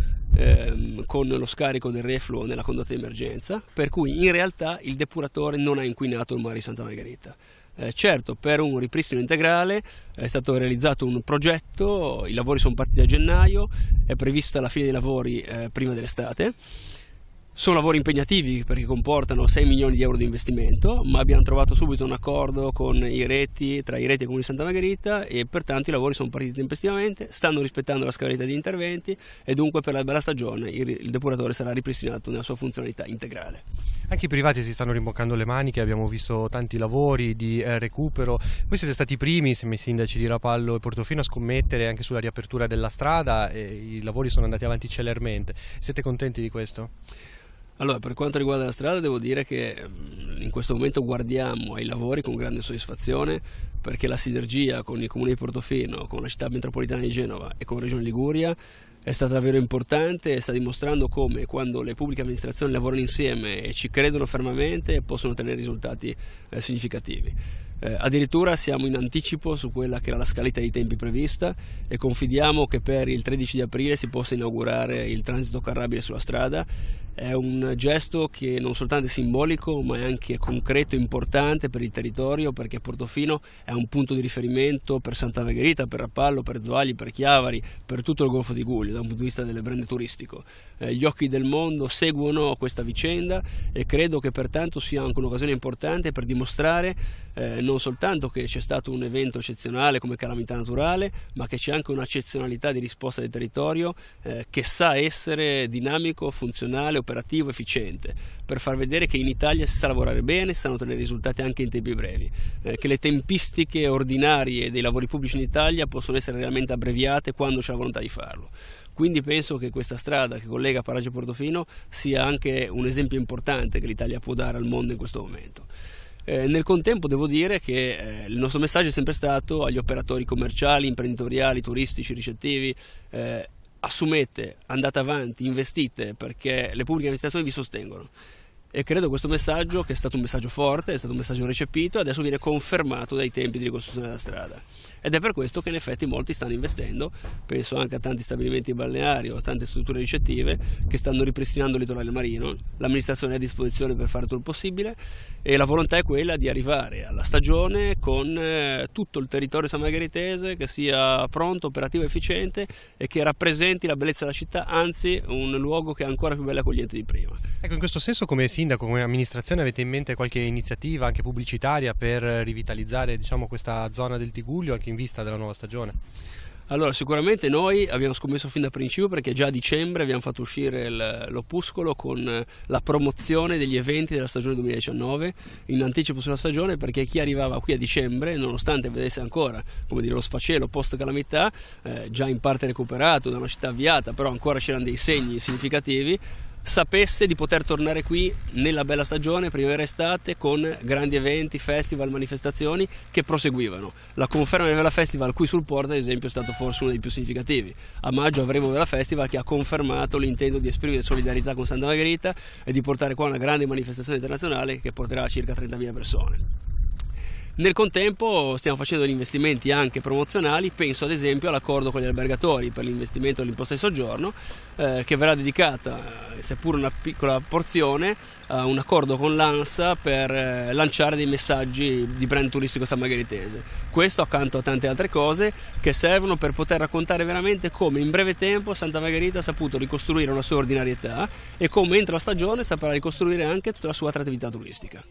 con lo scarico del refluo nella condotta di emergenza, per cui in realtà il depuratore non ha inquinato il mare di Santa Margherita. Certo, per un ripristino integrale è stato realizzato un progetto, i lavori sono partiti a gennaio, è prevista la fine dei lavori prima dell'estate. Sono lavori impegnativi perché comportano 6 milioni di euro di investimento, ma abbiamo trovato subito un accordo con tra i reti e il Comune di Santa Margherita, e pertanto i lavori sono partiti tempestivamente, stanno rispettando la scaletta di interventi e dunque per la bella stagione il depuratore sarà ripristinato nella sua funzionalità integrale. Anche i privati si stanno rimboccando le maniche, abbiamo visto tanti lavori di recupero. Voi siete stati i primi, insieme ai sindaci di Rapallo e Portofino, a scommettere anche sulla riapertura della strada e i lavori sono andati avanti celermente. Siete contenti di questo? Allora, per quanto riguarda la strada, devo dire che in questo momento guardiamo ai lavori con grande soddisfazione, perché la sinergia con il Comune di Portofino, con la città metropolitana di Genova e con Regione Liguria è stata davvero importante e sta dimostrando come, quando le pubbliche amministrazioni lavorano insieme e ci credono fermamente, possono ottenere risultati significativi. Addirittura siamo in anticipo su quella che era la scaletta dei tempi prevista e confidiamo che per il 13 di aprile si possa inaugurare il transito carrabile sulla strada. È un gesto che non soltanto è simbolico, ma è anche concreto e importante per il territorio, perché Portofino è un punto di riferimento per Santa Margherita, per Rapallo, per Zoagli, per Chiavari, per tutto il Golfo Tigullio da un punto di vista del brand turistico. Gli occhi del mondo seguono questa vicenda e credo che pertanto sia anche un'occasione importante per dimostrare non soltanto che c'è stato un evento eccezionale come calamità naturale, ma che c'è anche un'eccezionalità di risposta del territorio che sa essere dinamico, funzionale, operativo, efficiente, per far vedere che in Italia si sa lavorare bene, si sanno ottenere risultati anche in tempi brevi, che le tempistiche ordinarie dei lavori pubblici in Italia possono essere realmente abbreviate quando c'è la volontà di farlo. Quindi penso che questa strada che collega Paraggio e Portofino sia anche un esempio importante che l'Italia può dare al mondo in questo momento. Nel contempo devo dire che il nostro messaggio è sempre stato agli operatori commerciali, imprenditoriali, turistici, ricettivi: assumete, andate avanti, investite, perché le pubbliche amministrazioni vi sostengono. E credo questo messaggio, che è stato un messaggio forte, è stato un messaggio recepito, e adesso viene confermato dai tempi di ricostruzione della strada. Ed è per questo che in effetti molti stanno investendo, penso anche a tanti stabilimenti balneari o a tante strutture ricettive che stanno ripristinando il litorale marino. L'amministrazione è a disposizione per fare tutto il possibile, e la volontà è quella di arrivare alla stagione con tutto il territorio sammargheritese che sia pronto, operativo, efficiente, e che rappresenti la bellezza della città, anzi un luogo che è ancora più bello e accogliente di prima. Ecco, in questo senso, come sindaco, come amministrazione, avete in mente qualche iniziativa anche pubblicitaria per rivitalizzare, diciamo, questa zona del Tigullio anche in vista della nuova stagione? Allora, sicuramente noi abbiamo scommesso fin da principio, perché già a dicembre abbiamo fatto uscire l'opuscolo con la promozione degli eventi della stagione 2019 in anticipo sulla stagione, perché chi arrivava qui a dicembre, nonostante vedesse ancora, come dire, lo sfacelo post calamità, già in parte recuperato da una città avviata, però ancora c'erano dei segni significativi, sapesse di poter tornare qui nella bella stagione, primavera-estate, con grandi eventi, festival, manifestazioni che proseguivano. La conferma del Vela Festival qui sul Porto, ad esempio, è stato forse uno dei più significativi. A maggio avremo Vela Festival, che ha confermato l'intento di esprimere solidarietà con Santa Margherita e di portare qua una grande manifestazione internazionale che porterà a circa 30.000 persone. Nel contempo stiamo facendo degli investimenti anche promozionali, penso ad esempio all'accordo con gli albergatori per l'investimento dell'imposta di soggiorno, che verrà dedicata, seppur una piccola porzione, a un accordo con l'ANSA per lanciare dei messaggi di brand turistico sammargheritese. Questo accanto a tante altre cose che servono per poter raccontare veramente come in breve tempo Santa Margherita ha saputo ricostruire una sua ordinarietà, e come entro la stagione saprà ricostruire anche tutta la sua attrattività turistica.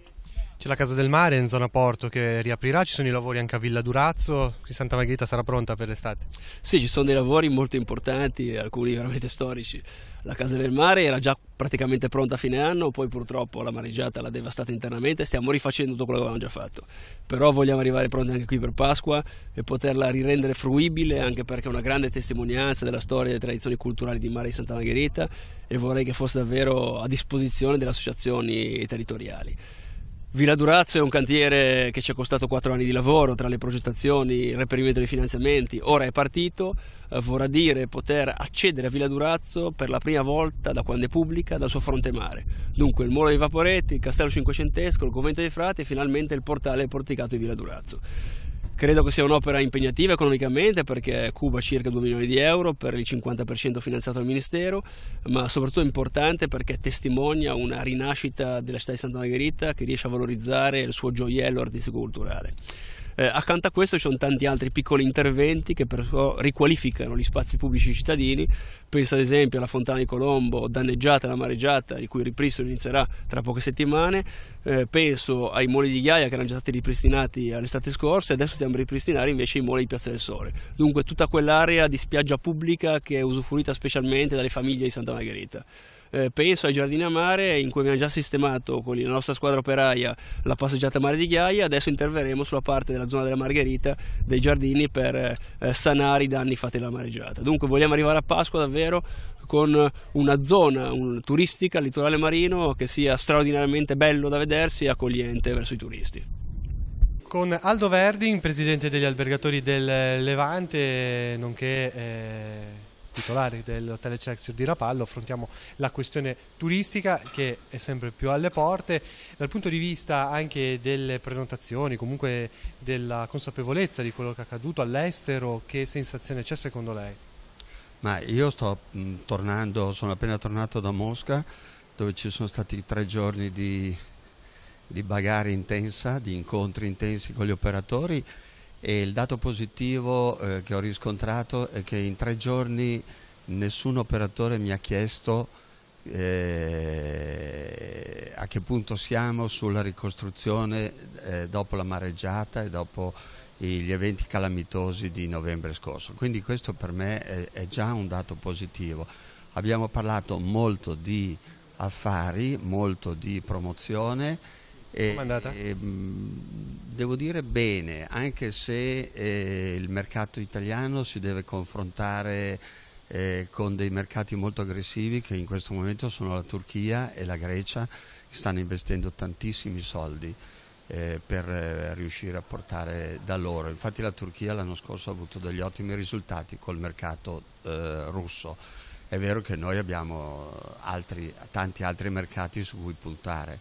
C'è la Casa del Mare in zona Porto che riaprirà, ci sono i lavori anche a Villa Durazzo, Santa Margherita sarà pronta per l'estate? Sì, ci sono dei lavori molto importanti, alcuni veramente storici. La Casa del Mare era già praticamente pronta a fine anno, poi purtroppo la mareggiata l'ha devastata internamente, stiamo rifacendo tutto quello che avevamo già fatto. Però vogliamo arrivare pronti anche qui per Pasqua e poterla rirendere fruibile, anche perché è una grande testimonianza della storia e delle tradizioni culturali di Mare di Santa Margherita, e vorrei che fosse davvero a disposizione delle associazioni territoriali. Villa Durazzo è un cantiere che ci è costato 4 anni di lavoro tra le progettazioni, il reperimento dei finanziamenti. Ora è partito, vorrà dire poter accedere a Villa Durazzo per la prima volta da quando è pubblica dal suo fronte mare. Dunque il Molo dei Vaporetti, il Castello Cinquecentesco, il Convento dei Frati e finalmente il portale porticato di Villa Durazzo. Credo che sia un'opera impegnativa economicamente, perché cuba circa 2 milioni di euro per il 50% finanziato dal Ministero, ma soprattutto importante perché testimonia una rinascita della città di Santa Margherita che riesce a valorizzare il suo gioiello artistico-culturale. Accanto a questo ci sono tanti altri piccoli interventi che però riqualificano gli spazi pubblici cittadini. Penso ad esempio alla Fontana di Colombo, danneggiata dalla mareggiata, il cui ripristino inizierà tra poche settimane. Penso ai moli di ghiaia che erano già stati ripristinati all'estate scorsa, e adesso stiamo a ripristinare invece i moli di Piazza del Sole. Dunque tutta quell'area di spiaggia pubblica che è usufruita specialmente dalle famiglie di Santa Margherita. Penso ai giardini a mare, in cui abbiamo già sistemato con la nostra squadra operaia la passeggiata a mare di ghiaia. Adesso interverremo sulla parte della zona della Margherita dei giardini per sanare i danni fatti dalla mareggiata. Dunque vogliamo arrivare a Pasqua davvero con una zona turistica, il litorale marino, che sia straordinariamente bello da vedersi e accogliente verso i turisti. Con Aldo Verdin, presidente degli albergatori del Levante, nonché titolari dell'Hotel Excelsior di Rapallo, affrontiamo la questione turistica che è sempre più alle porte. Dal punto di vista anche delle prenotazioni, comunque della consapevolezza di quello che è accaduto all'estero, che sensazione c'è secondo lei? Ma io sono appena tornato da Mosca, dove ci sono stati 3 giorni di bagarre intensa, di incontri intensi con gli operatori. E il dato positivo che ho riscontrato è che in 3 giorni nessun operatore mi ha chiesto a che punto siamo sulla ricostruzione dopo la mareggiata e dopo gli eventi calamitosi di novembre scorso. Quindi questo per me è già un dato positivo. Abbiamo parlato molto di affari, molto di promozione. Devo dire bene, anche se il mercato italiano si deve confrontare con dei mercati molto aggressivi che in questo momento sono la Turchia e la Grecia, che stanno investendo tantissimi soldi per riuscire a portare da loro. Infatti la Turchia l'anno scorso ha avuto degli ottimi risultati col mercato russo. È vero che noi abbiamo tanti altri mercati su cui puntare.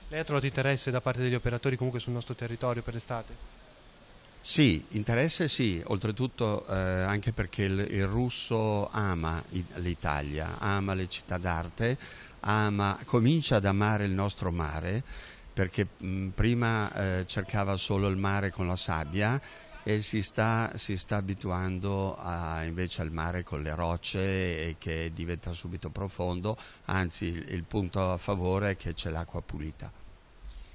Lei ha trovato interesse da parte degli operatori comunque sul nostro territorio per l'estate? Sì, interesse sì, oltretutto anche perché il russo ama l'Italia, ama le città d'arte, comincia ad amare il nostro mare, perché prima cercava solo il mare con la sabbia e si sta abituando invece al mare con le rocce, che diventa subito profondo, anzi il punto a favore è che c'è l'acqua pulita.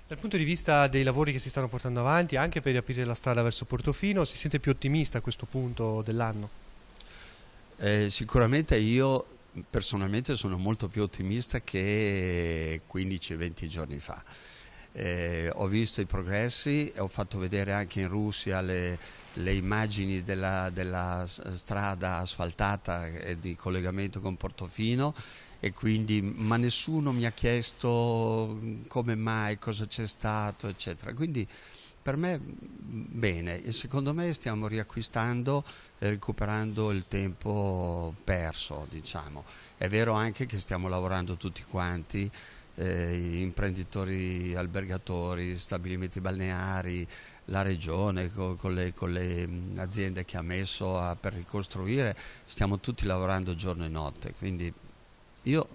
Dal punto di vista dei lavori che si stanno portando avanti, anche per riaprire la strada verso Portofino, si sente più ottimista a questo punto dell'anno? Sicuramente io personalmente sono molto più ottimista che 15-20 giorni fa. Ho visto i progressi e ho fatto vedere anche in Russia le immagini della strada asfaltata e di collegamento con Portofino, e quindi, ma nessuno mi ha chiesto come mai, cosa c'è stato, eccetera. Quindi per me bene, e secondo me stiamo riacquistando e recuperando il tempo perso, diciamo. È vero anche che stiamo lavorando tutti quanti, imprenditori, albergatori, stabilimenti balneari, la regione con le aziende che ha messo per ricostruire, stiamo tutti lavorando giorno e notte, quindi io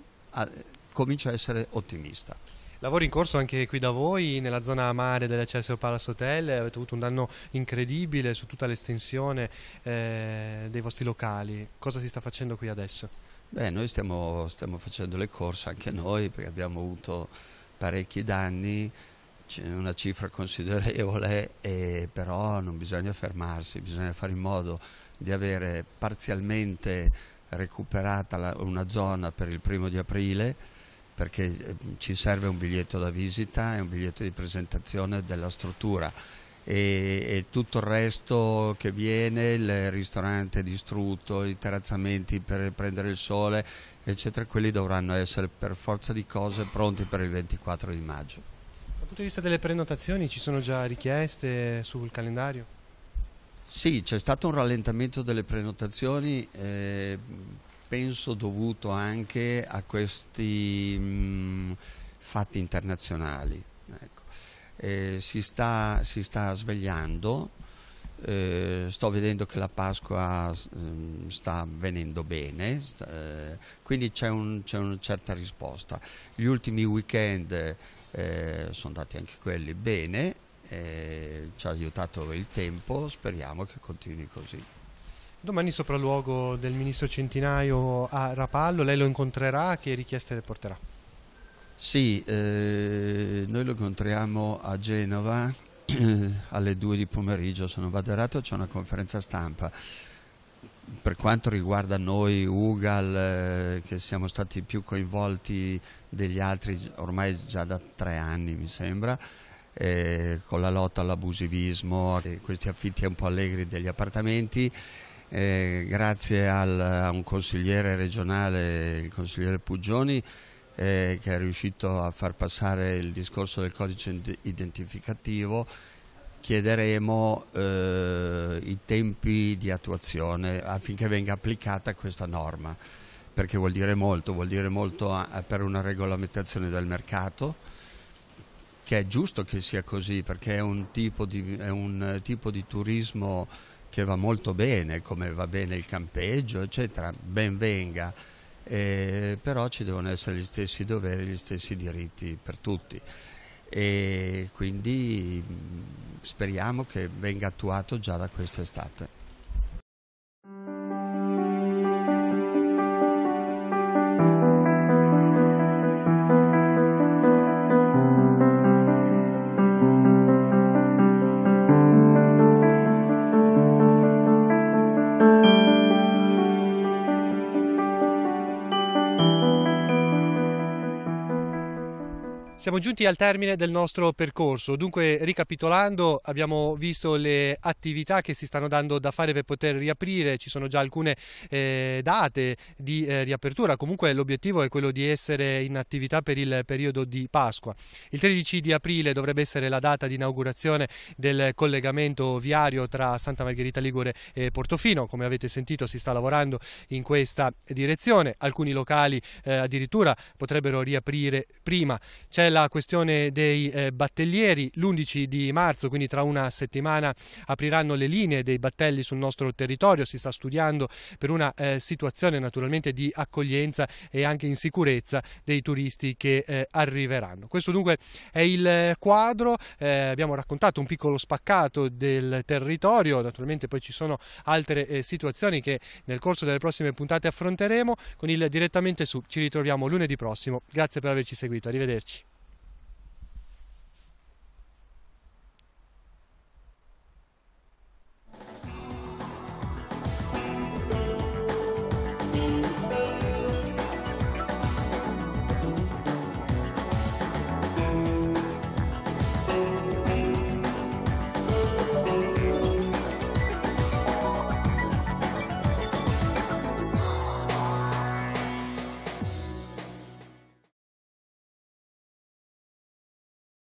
comincio a essere ottimista. Lavori in corso anche qui da voi, nella zona mare dell'Excelsior Palace Hotel, avete avuto un danno incredibile su tutta l'estensione dei vostri locali. Cosa si sta facendo qui adesso? Beh, noi stiamo facendo le corse anche noi, perché abbiamo avuto parecchi danni, c'è una cifra considerevole, però non bisogna fermarsi, bisogna fare in modo di avere parzialmente recuperata una zona per il 1° di aprile, perché ci serve un biglietto da visita e un biglietto di presentazione della struttura, e tutto il resto che viene, il ristorante distrutto, i terrazzamenti per prendere il sole, eccetera, quelli dovranno essere per forza di cose pronti per il 24 di maggio. Dal punto di vista delle prenotazioni, ci sono già richieste sul calendario? Sì, c'è stato un rallentamento delle prenotazioni, penso dovuto anche a questi fatti internazionali. Ecco. Si sta svegliando, sto vedendo che la Pasqua sta venendo bene, quindi c'è una certa risposta. Gli ultimi weekend sono andati anche quelli bene. Ci ha aiutato il tempo, speriamo che continui così. Domani sopralluogo del ministro Centinaio a Rapallo, lei lo incontrerà, che richieste le porterà? Sì, noi lo incontriamo a Genova alle 2 di pomeriggio, se non vado errato c'è una conferenza stampa. Per quanto riguarda noi UGAL, che siamo stati più coinvolti degli altri ormai già da 3 anni mi sembra, con la lotta all'abusivismo, questi affitti un po' allegri degli appartamenti, grazie a un consigliere regionale, il consigliere Puggioni, che è riuscito a far passare il discorso del codice identificativo. Chiederemo i tempi di attuazione affinché venga applicata questa norma, perché vuol dire molto per una regolamentazione del mercato, che è giusto che sia così, perché è un tipo di turismo che va molto bene, come va bene il campeggio, eccetera, ben venga, però ci devono essere gli stessi doveri, gli stessi diritti per tutti, e quindi speriamo che venga attuato già da quest'estate. Siamo giunti al termine del nostro percorso, dunque ricapitolando abbiamo visto le attività che si stanno dando da fare per poter riaprire, ci sono già alcune date di riapertura, comunque l'obiettivo è quello di essere in attività per il periodo di Pasqua. Il 13 di aprile dovrebbe essere la data di inaugurazione del collegamento viario tra Santa Margherita Ligure e Portofino, come avete sentito si sta lavorando in questa direzione, alcuni locali addirittura potrebbero riaprire prima. C'è la questione dei battellieri, l'11 di marzo, quindi tra una settimana, apriranno le linee dei battelli sul nostro territorio, si sta studiando per una situazione naturalmente di accoglienza e anche in sicurezza dei turisti che arriveranno. Questo dunque è il quadro, abbiamo raccontato un piccolo spaccato del territorio, naturalmente poi ci sono altre situazioni che nel corso delle prossime puntate affronteremo. Con il Direttamente Su ci ritroviamo lunedì prossimo, grazie per averci seguito, arrivederci.